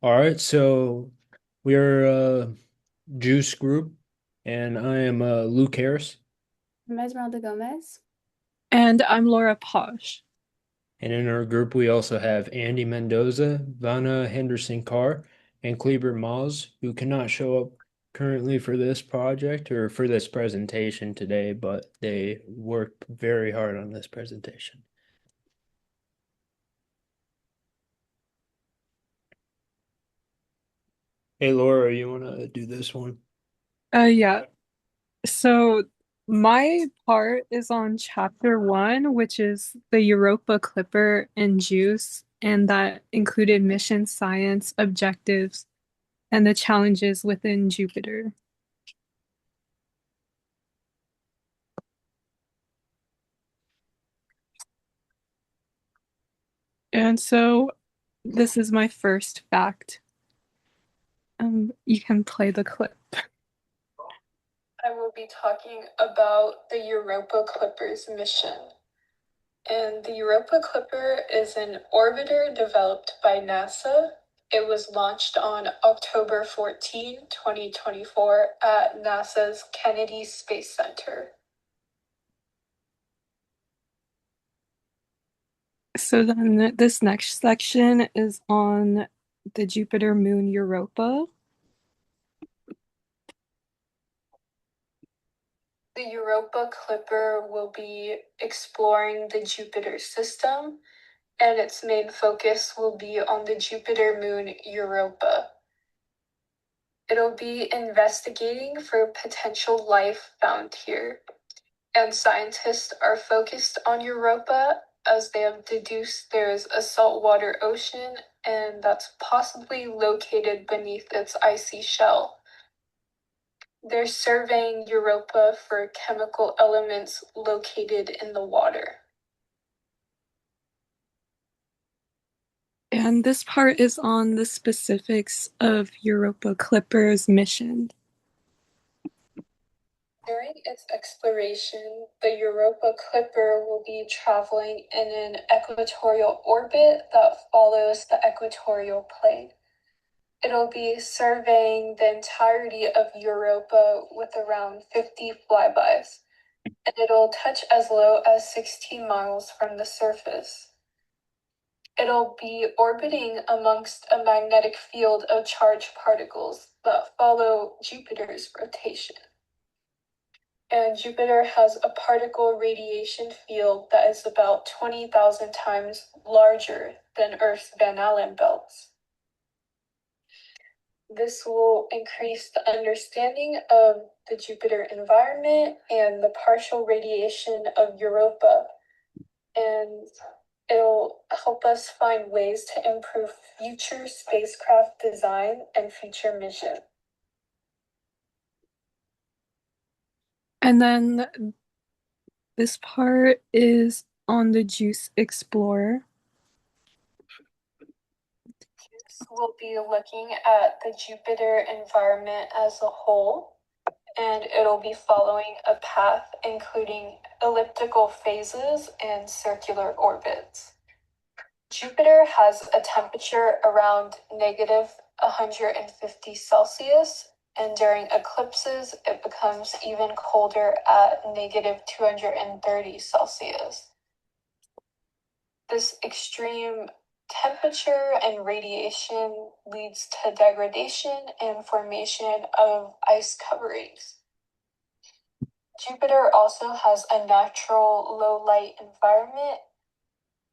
All right, so we're Juice Group, and I am Luke Harris. I'm Esmeralda Gomez. And I'm Laura Posh. And in our group, we also have Andy Mendoza, Vanna Henderson Carr, and Kleber Moz, who cannot show up currently for this project or for this presentation today, but they worked very hard on this presentation. Hey, Laura, you want to do this one? Yeah. So my part is on chapter one, which is the Europa Clipper and Juice, and that included mission science objectives and the challenges within Jupiter. And so this is my first fact. You can play the clip. I will be talking about the Europa Clipper's mission. And the Europa Clipper is an orbiter developed by NASA. It was launched on October 14, 2024 at NASA's Kennedy Space Center. So then this next section is on the Jupiter moon Europa. The Europa Clipper will be exploring the Jupiter system, and its main focus will be on the Jupiter moon Europa. It'll be investigating for potential life found here, and scientists are focused on Europa as they have deduced there is a saltwater ocean and that's possibly located beneath its icy shell. They're surveying Europa for chemical elements located in the water. And this part is on the specifics of Europa Clipper's mission. During its exploration, the Europa Clipper will be traveling in an equatorial orbit that follows the equatorial plane. It'll be surveying the entirety of Europa with around 50 flybys, and it'll touch as low as 16 miles from the surface. It'll be orbiting amongst a magnetic field of charged particles that follow Jupiter's rotation. And Jupiter has a particle radiation field that is about 20,000 times larger than Earth's Van Allen belts. This will increase the understanding of the Jupiter environment and the partial radiation of Europa, and it'll help us find ways to improve future spacecraft design and future mission. And then this part is on the Juice Explorer. We'll be looking at the Jupiter environment as a whole, and it'll be following a path including elliptical phases and circular orbits. Jupiter has a temperature around negative 150 Celsius, and during eclipses, it becomes even colder at negative 230 Celsius. This extreme temperature and radiation leads to degradation and formation of ice coverings. Jupiter also has a natural low light environment,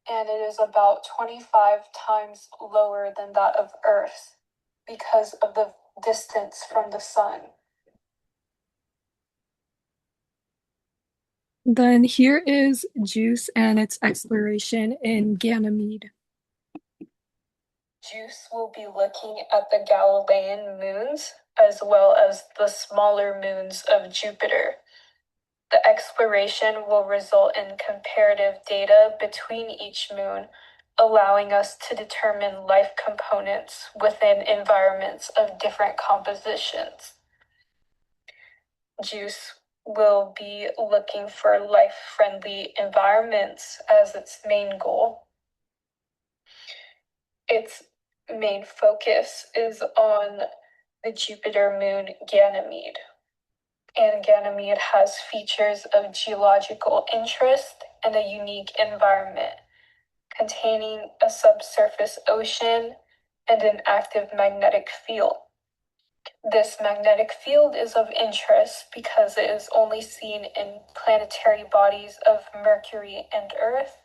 and it is about 25 times lower than that of Earth because of the distance from the sun. Then here is Juice and its exploration in Ganymede. Juice will be looking at the Galilean moons as well as the smaller moons of Jupiter. The exploration will result in comparative data between each moon, allowing us to determine life components within environments of different compositions. Juice will be looking for life-friendly environments as its main goal. Its main focus is on the Jupiter moon Ganymede. And Ganymede has features of geological interest and a unique environment, containing a subsurface ocean and an active magnetic field. This magnetic field is of interest because it is only seen in planetary bodies of Mercury and Earth.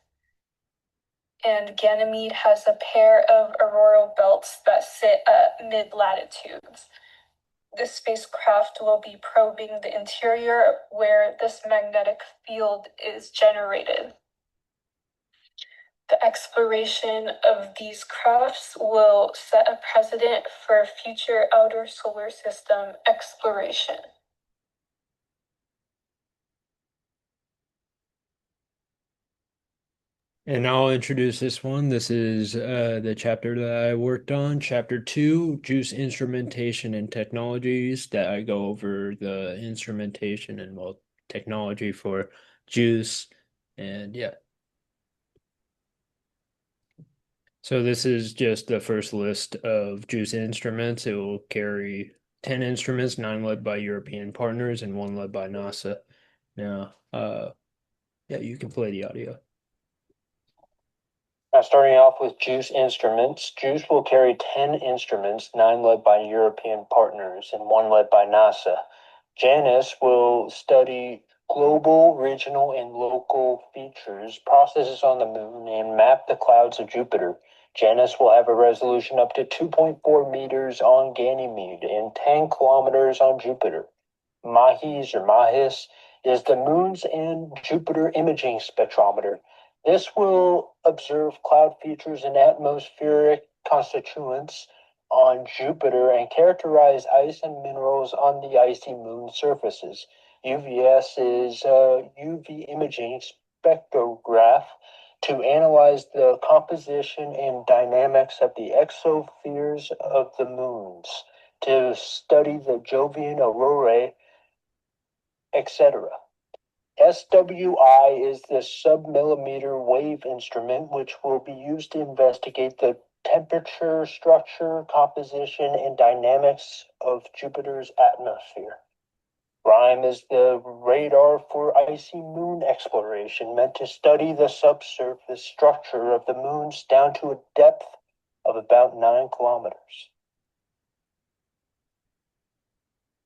And Ganymede has a pair of auroral belts that sit at mid-latitudes. This spacecraft will be probing the interior where this magnetic field is generated. The exploration of these crafts will set a precedent for future outer solar system exploration. And I'll introduce this one. This is the chapter that I worked on, chapter 2, JUICE instrumentation and technologies, that I go over the instrumentation and technology for JUICE. And yeah. So this is just the first list of JUICE instruments. It will carry 10 instruments, 9 led by European partners and 1 led by NASA. Now, yeah, you can play the audio. Now, starting off with JUICE instruments, JUICE will carry 10 instruments, 9 led by European partners and 1 led by NASA. JANUS will study global, regional, and local features, processes on the moon, and map the clouds of Jupiter. JANUS will have a resolution up to 2.4 meters on Ganymede and 10 kilometers on Jupiter. MAHIS is the Moon's and Jupiter Imaging Spectrometer. This will observe cloud features and atmospheric constituents on Jupiter and characterize ice and minerals on the icy moon surfaces. UVS is a UV imaging spectrograph to analyze the composition and dynamics of the exospheres of the moons, to study the Jovian aurorae, etc. SWI is the submillimeter wave instrument, which will be used to investigate the temperature, structure, composition, and dynamics of Jupiter's atmosphere. RIME is the radar for icy moon exploration, meant to study the subsurface structure of the moons down to a depth of about 9 kilometers.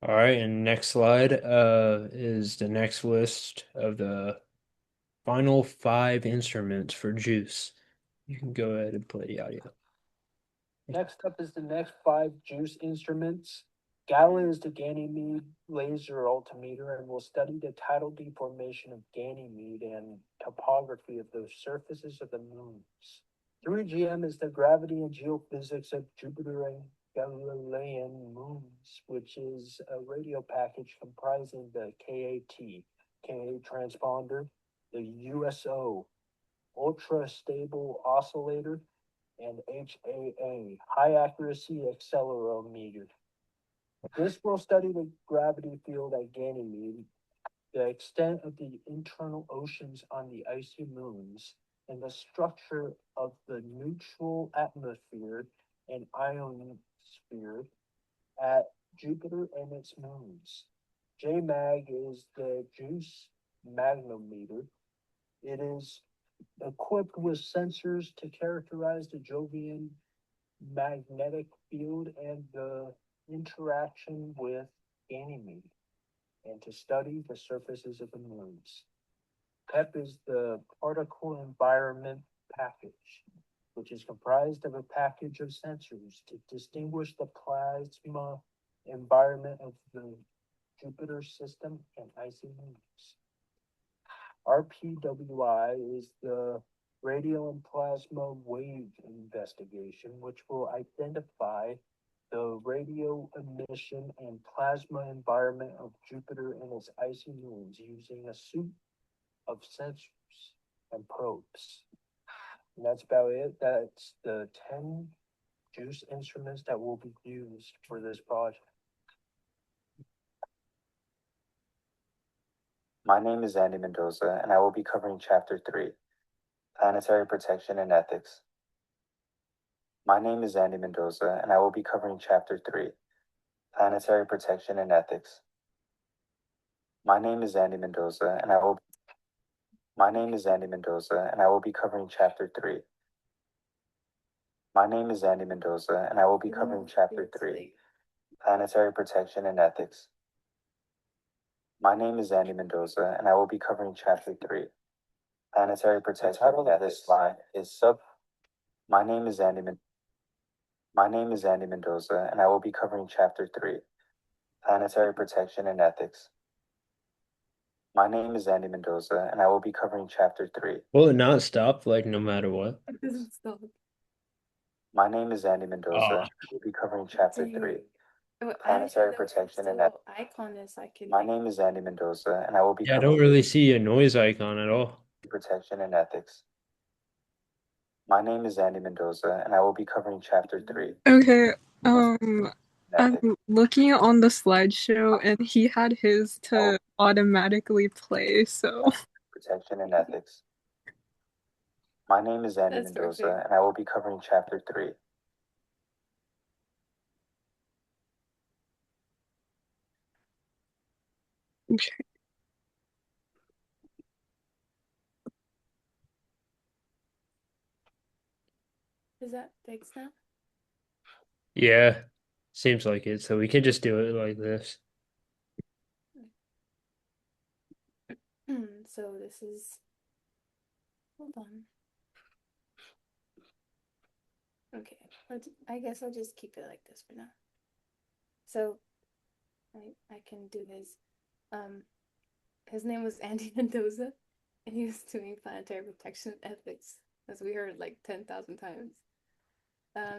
All right, and next slide is the next list of the final 5 instruments for JUICE. You can go ahead and play the audio. Next up is the next 5 JUICE instruments. GALA is the Ganymede laser altimeter and will study the tidal deformation of Ganymede and topography of the surfaces of the moons. 3GM is the gravity and geophysics of Jupiter and Galilean moons, which is a radio package comprising the KA transponder, the USO, ultra stable oscillator, and HAA, high accuracy accelerometer. This will study the gravity field at Ganymede, the extent of the internal oceans on the icy moons, and the structure of the neutral atmosphere and ionosphere at Jupiter and its moons. JMAG is the JUICE magnometer. It is equipped with sensors to characterize the Jovian magnetic field and the interaction with Ganymede, and to study the surfaces of the moons. PEP is the particle environment package, which is comprised of a package of sensors to distinguish the plasma environment of the Jupiter system and icy moons. RPWI is the radial and plasma wave investigation, which will identify the radio emission and plasma environment of Jupiter and its icy moons using a suite of sensors and probes. And that's about it. That's the 10 JUICE instruments that will be used for this project. My name is Andy Mendoza, and I will be covering Chapter 3, Planetary Protection and Ethics. My name is Andy Mendoza, and I will be covering Chapter 3, Planetary Protection and Ethics. My name is Andy Mendoza, and I will be covering Chapter 3. My name is Andy Mendoza, and I will be covering Chapter 3, Planetary Protection and Ethics. My name is Andy Mendoza, and I will be covering Chapter 3, Planetary Protection. The title of this slide is sub. My name is Andy Mendoza, and I will be covering Chapter 3, Planetary Protection and Ethics. My name is Andy Mendoza, and I will be covering Chapter 3. Will it not stop, like, no matter what? It doesn't stop. My name is Andy Mendoza, and I will be covering Chapter 3, Planetary Protection and Ethics. Icon is I can My name is Andy Mendoza, and I will be Yeah, I covering don't really see a noise icon at all. Protection and Ethics. My name is Andy Mendoza, and I will be covering Chapter 3. Okay, Ethics. I'm looking on the slideshow and he had his to automatically play, so Protection and Ethics. My name is Andy That's Mendoza, perfect. and I will be covering Chapter 3. okay. Is that fixed now? Yeah, seems like it. So we can just do it like this. So this is, hold on. Okay, I guess I'll just keep it like this for now. So I can do his name was Andy Mendoza, and he was doing planetary protection and ethics, as we heard like 10,000 times.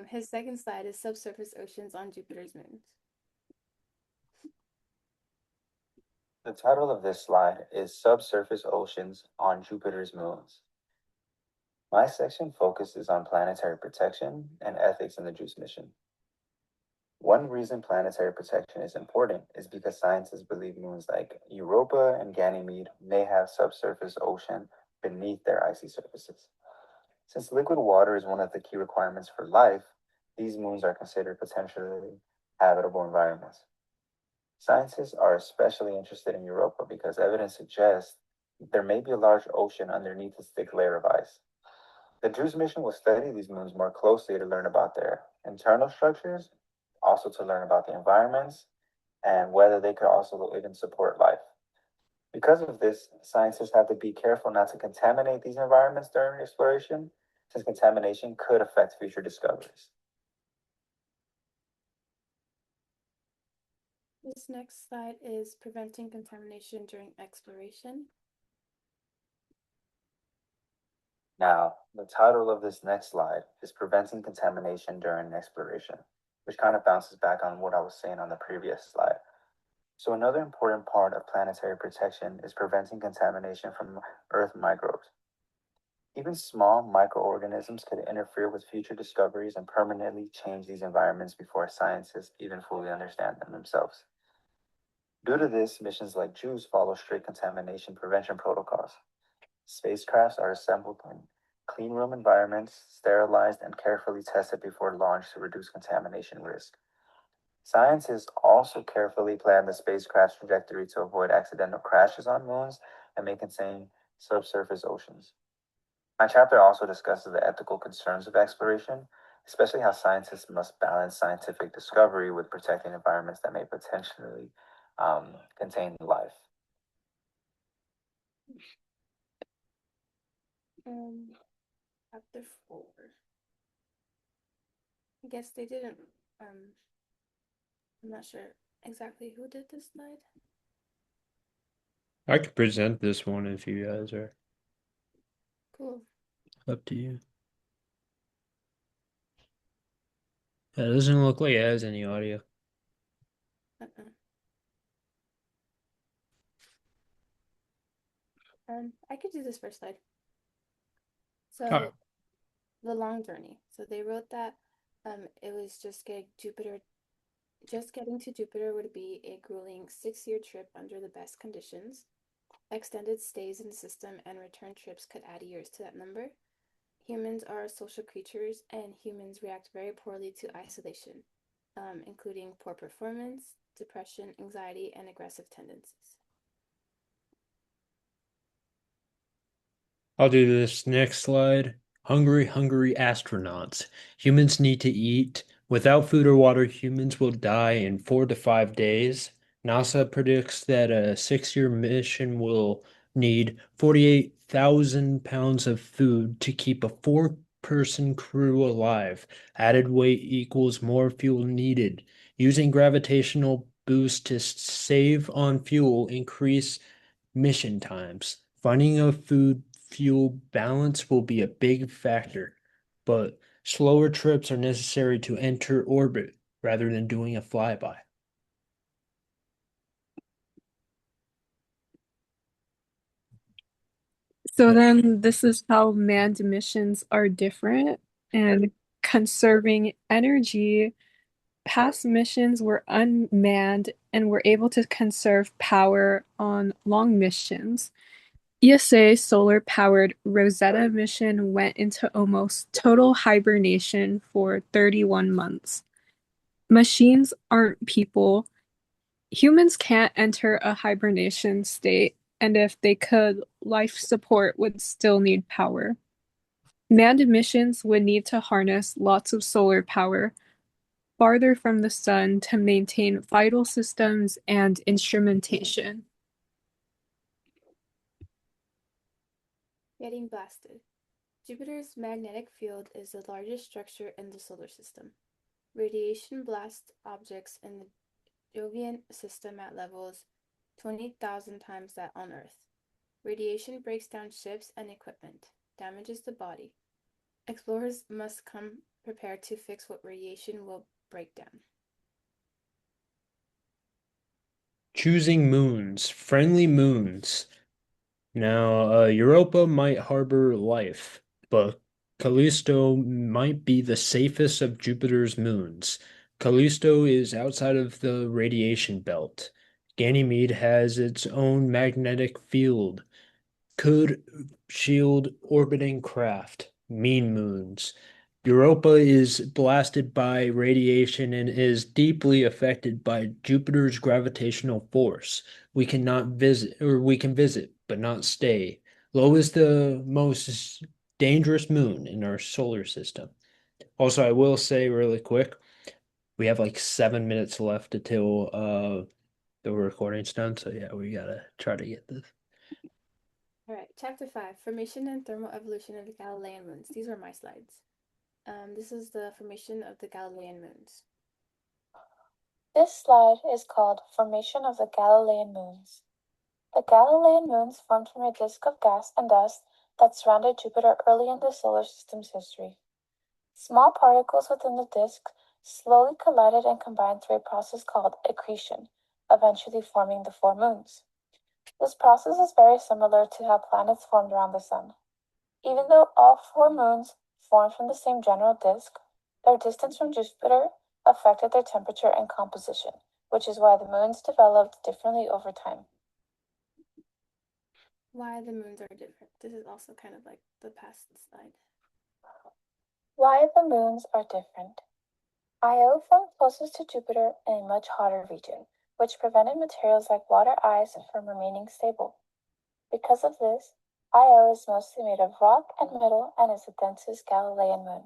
His second slide is subsurface oceans on Jupiter's moons. The title of this slide is Subsurface Oceans on Jupiter's Moons. My section focuses on planetary protection and ethics in the JUICE mission. One reason planetary protection is important is because scientists believe moons like Europa and Ganymede may have subsurface ocean beneath their icy surfaces. Since liquid water is one of the key requirements for life, these moons are considered potentially habitable environments. Scientists are especially interested in Europa because evidence suggests there may be a large ocean underneath this thick layer of ice. The JUICE mission will study these moons more closely to learn about their internal structures, also to learn about the environments, and whether they could also even support life. Because of this, scientists have to be careful not to contaminate these environments during exploration, since contamination could affect future discoveries. This next slide is preventing contamination during exploration. Now, the title of this next slide is Preventing Contamination During Exploration, which kind of bounces back on what I was saying on the previous slide. So another important part of planetary protection is preventing contamination from Earth microbes. Even small microorganisms could interfere with future discoveries and permanently change these environments before scientists even fully understand them themselves. Due to this, missions like JUICE follow strict contamination prevention protocols. Spacecrafts are assembled in clean room environments, sterilized and carefully tested before launch to reduce contamination risk. Scientists also carefully plan the spacecraft's trajectory to avoid accidental crashes on moons and may contain subsurface oceans. My chapter also discusses the ethical concerns of exploration, especially how scientists must balance scientific discovery with protecting environments that may potentially contain life. Chapter 4. I guess they didn't, I'm not sure exactly who did this slide. I could present this one if you guys are Cool. up to you. That doesn't look like it has any audio. I could do this first slide. So Oh. the long journey. So they wrote that it was just getting to Jupiter would be a grueling 6-year trip under the best conditions. Extended stays in the system and return trips could add years to that number. Humans are social creatures, and humans react very poorly to isolation, including poor performance, depression, anxiety, and aggressive tendencies. I'll do this next slide. Hungry, hungry astronauts. Humans need to eat. Without food or water, humans will die in 4 to 5 days. NASA predicts that a 6-year mission will need 48,000 pounds of food to keep a 4-person crew alive. Added weight equals more fuel needed. Using gravitational boost to save on fuel increase mission times. Finding a food fuel balance will be a big factor, but slower trips are necessary to enter orbit rather than doing a flyby. So then this is how manned missions are different and conserving energy. Past missions were unmanned and were able to conserve power on long missions. ESA solar-powered Rosetta mission went into almost total hibernation for 31 months. Machines aren't people. Humans can't enter a hibernation state, and if they could, life support would still need power. Manned missions would need to harness lots of solar power farther from the sun to maintain vital systems and instrumentation. Getting blasted. Jupiter's magnetic field is the largest structure in the solar system. Radiation blasts objects in the Jovian system at levels 20,000 times that on Earth. Radiation breaks down ships and equipment, damages the body. Explorers must come prepared to fix what radiation will break down. Choosing moons, friendly moons. Now, Europa might harbor life, but Callisto might be the safest of Jupiter's moons. Callisto is outside of the radiation belt. Ganymede has its own magnetic field, could shield orbiting craft, mean moons. Europa is blasted by radiation and is deeply affected by Jupiter's gravitational force. We cannot visit, or we can visit, but not stay. Io is the most dangerous moon in our solar system. Also, I will say really quick, we have like 7 minutes left until the recording's done. So yeah, we gotta try to get this. All right, chapter 5, Formation and Thermal Evolution of the Galilean Moons. These are my slides. This is the formation of the Galilean moons. This slide is called Formation of the Galilean Moons. The Galilean moons formed from a disk of gas and dust that surrounded Jupiter early in the solar system's history. Small particles within the disk slowly collided and combined through a process called accretion, eventually forming the 4 moons. This process is very similar to how planets formed around the Sun. Even though all 4 moons formed from the same general disk, their distance from Jupiter affected their temperature and composition, which is why the moons developed differently over time. Why the moons are different. This is also kind of like the past slide. Why the moons are different. Io formed closest to Jupiter in a much hotter region, which prevented materials like water ice from remaining stable. Because of this, Io is mostly made of rock and metal and is the densest Galilean moon.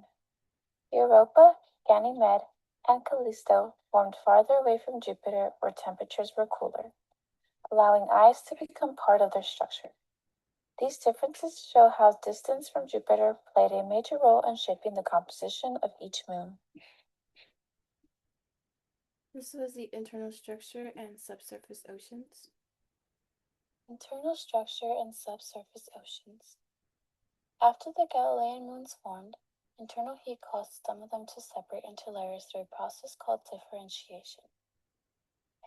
Europa, Ganymede, and Callisto formed farther away from Jupiter where temperatures were cooler, allowing ice to become part of their structure. These differences show how distance from Jupiter played a major role in shaping the composition of each moon. This was the internal structure and subsurface oceans. Internal structure and subsurface oceans. After the Galilean moons formed, internal heat caused some of them to separate into layers through a process called differentiation.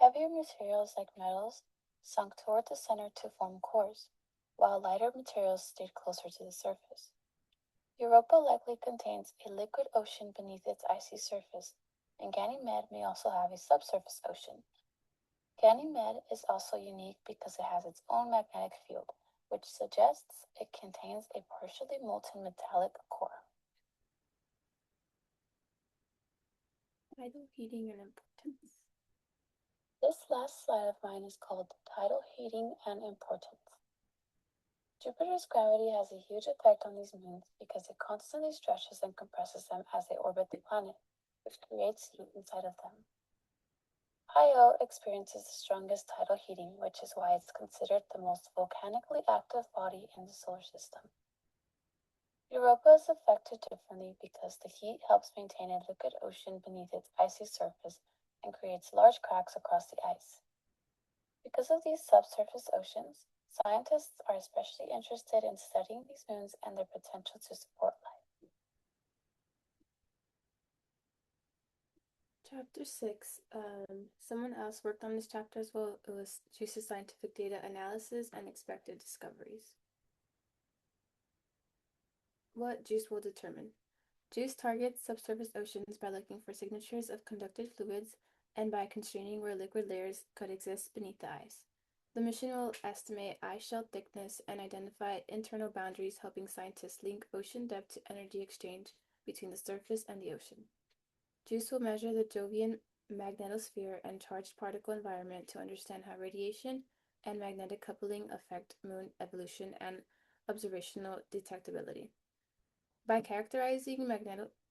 Heavier materials like metals sunk toward the center to form cores, while lighter materials stayed closer to the surface. Europa likely contains a liquid ocean beneath its icy surface, and Ganymede may also have a subsurface ocean. Ganymede is also unique because it has its own magnetic field, which suggests it contains a partially molten metallic core. Tidal heating and importance. This last slide of mine is called Tidal Heating and Importance. Jupiter's gravity has a huge effect on these moons because it constantly stretches and compresses them as they orbit the planet, which creates heat inside of them. Io experiences the strongest tidal heating, which is why it's considered the most volcanically active body in the solar system. Europa is affected differently because the heat helps maintain a liquid ocean beneath its icy surface and creates large cracks across the ice. Because of these subsurface oceans, scientists are especially interested in studying these moons and their potential to support life. Chapter 6. Someone else worked on this chapter as well. It was JUICE's scientific data analysis and expected discoveries. What JUICE will determine. JUICE targets subsurface oceans by looking for signatures of conducted fluids and by constraining where liquid layers could exist beneath the ice. The mission will estimate ice shelf thickness and identify internal boundaries, helping scientists link ocean depth to energy exchange between the surface and the ocean. JUICE will measure the Jovian magnetosphere and charged particle environment to understand how radiation and magnetic coupling affect moon evolution and observational detectability. By characterizing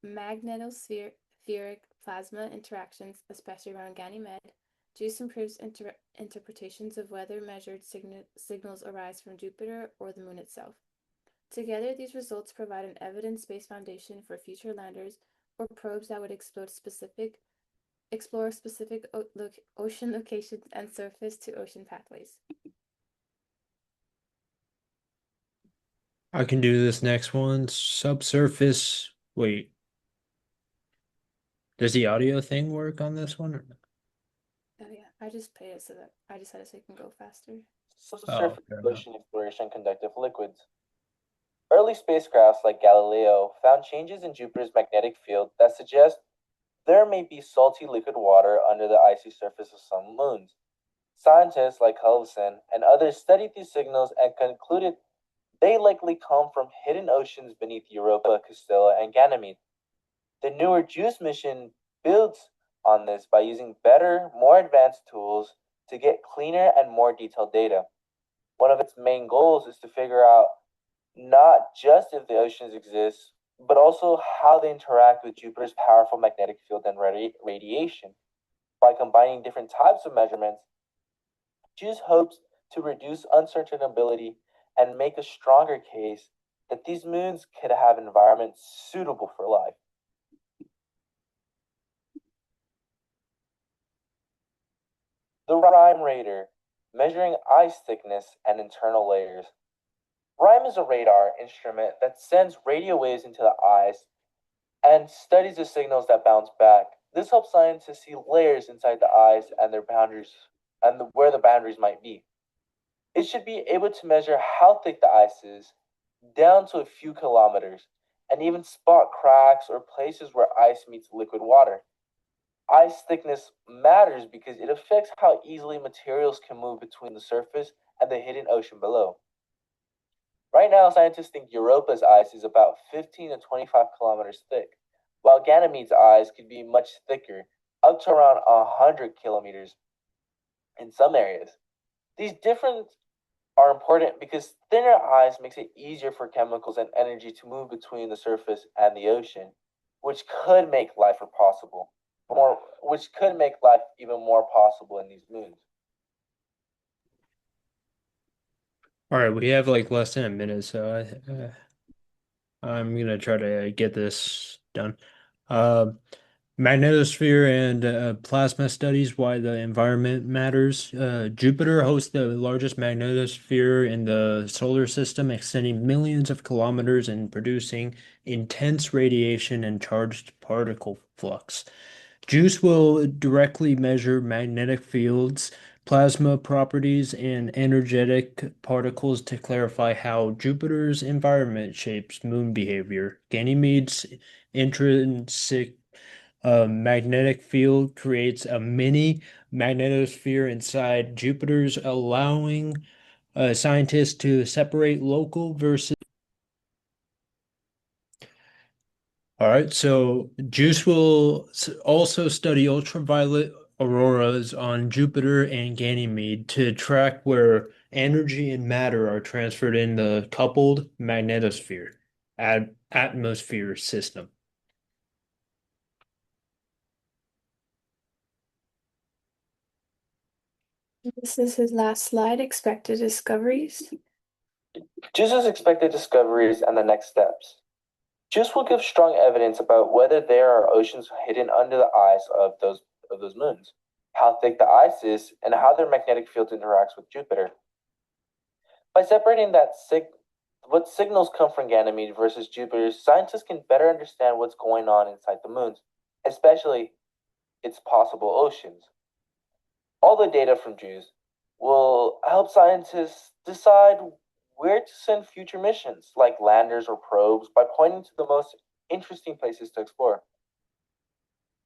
magnetospheric plasma interactions, especially around Ganymede, JUICE improves interpretations of whether measured signals arise from Jupiter or the moon itself. Together, these results provide an evidence-based foundation for future landers or probes that would explore specific ocean locations and surface-to-ocean pathways. I can do this next one. Subsurface. Wait. Does the audio thing work on this one? Oh yeah, I just played it so that I just had it so it can go faster. Subsurface fair enough. ocean exploration conductive liquids. Early spacecrafts like Galileo found changes in Jupiter's magnetic field that suggest there may be salty liquid water under the icy surface of some moons. Scientists like Helvesen and others studied these signals and concluded they likely come from hidden oceans beneath Europa, Castilla, and Ganymede. The newer JUICE mission builds on this by using better, more advanced tools to get cleaner and more detailed data. One of its main goals is to figure out not just if the oceans exist, but also how they interact with Jupiter's powerful magnetic field and radiation. By combining different types of measurements, JUICE hopes to reduce uncertainty and make a stronger case that these moons could have environments suitable for life. The RIME radar, measuring ice thickness and internal layers. RIME is a radar instrument that sends radio waves into the ice and studies the signals that bounce back. This helps scientists see layers inside the ice and their boundaries and where the boundaries might be. It should be able to measure how thick the ice is, down to a few kilometers, and even spot cracks or places where ice meets liquid water. Ice thickness matters because it affects how easily materials can move between the surface and the hidden ocean below. Right now, scientists think Europa's ice is about 15 to 25 kilometers thick, while Ganymede's ice could be much thicker, up to around 100 kilometers in some areas. These differences are important because thinner ice makes it easier for chemicals and energy to move between the surface and the ocean, which could make life even more possible in these moons. All right, we have like less than a minute, so I'm gonna try to get this done. Uh, Magnetosphere and plasma studies, why the environment matters. Jupiter hosts the largest magnetosphere in the solar system, extending millions of kilometers and producing intense radiation and charged particle flux. JUICE will directly measure magnetic fields, plasma properties, and energetic particles to clarify how Jupiter's environment shapes moon behavior. Ganymede's intrinsic magnetic field creates a mini magnetosphere inside Jupiter's, allowing scientists to separate local versus. All right, so JUICE will also study ultraviolet auroras on Jupiter and Ganymede to track where energy and matter are transferred in the coupled magnetosphere atmosphere system. This is his last slide, expected discoveries. JUICE's expected discoveries and the next steps. JUICE will give strong evidence about whether there are oceans hidden under the ice of those moons, how thick the ice is, and how their magnetic field interacts with Jupiter. By separating what signals come from Ganymede versus Jupiter, scientists can better understand what's going on inside the moons, especially its possible oceans. All the data from JUICE will help scientists decide where to send future missions, like landers or probes, by pointing to the most interesting places to explore.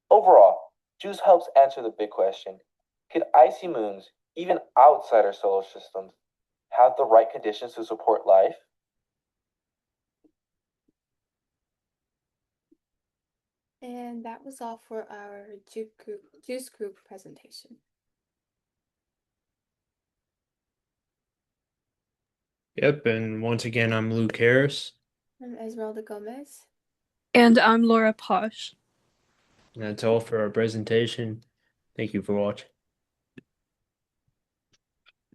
Overall, JUICE helps answer the big question: could icy moons, even outside our solar systems, have the right conditions to support life? And that was all for our JUICE group presentation. Yep, and once again, I'm Luke Harris. I'm Esmeralda Gomez. And I'm Laura Posh. And that's all for our presentation. Thank you for watching.